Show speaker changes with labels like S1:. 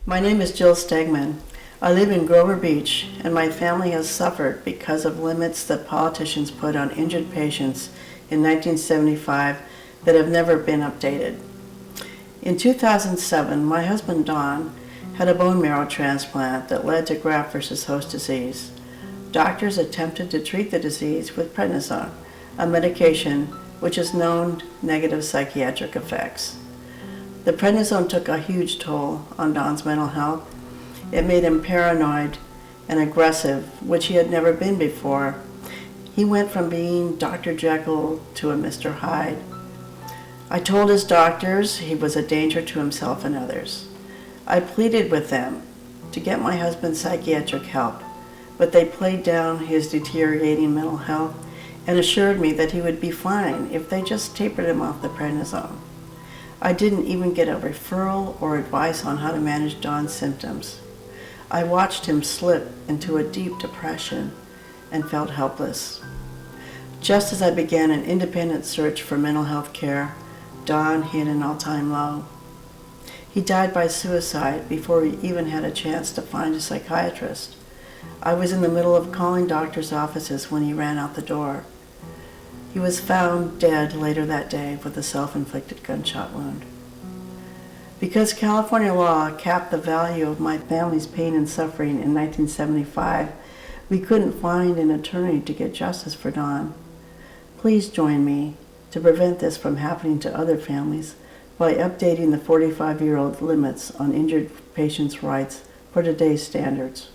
S1: My name is Jill Stegman. I live in Grover Beach, and my family has suffered because of limits that politicians put on injured patients in 1975 that have never been updated. In 2007, my husband Don had a bone marrow transplant that led to graft versus host disease. Doctors attempted to treat the disease with prednisone, a medication which has known negative psychiatric effects. The prednisone took a huge toll on Don's mental health. It made him paranoid and aggressive, which he had never been before. He went from being Dr. Jekyll to a Mr. Hyde. I told his doctors he was a danger to himself and others. I pleaded with them to get my husband psychiatric help, but they played down his deteriorating mental health and assured me that he would be fine if they just tapered him off the prednisone. I didn't even get a referral or advice on how to manage Don's symptoms. I watched him slip into a deep depression and felt helpless. Just as I began an independent search for mental health care, Don hit an all-time low. He died by suicide before he even had a chance to find a psychiatrist. I was in the middle of calling doctors' offices when he ran out the door. He was found dead later that day with a self-inflicted gunshot wound. Because California law capped the value of my family's pain and suffering in 1975, we couldn't find an attorney to get justice for Don. Please join me to prevent this from happening to other families by updating the 45-year-old limits on injured patients' rights for today's standards.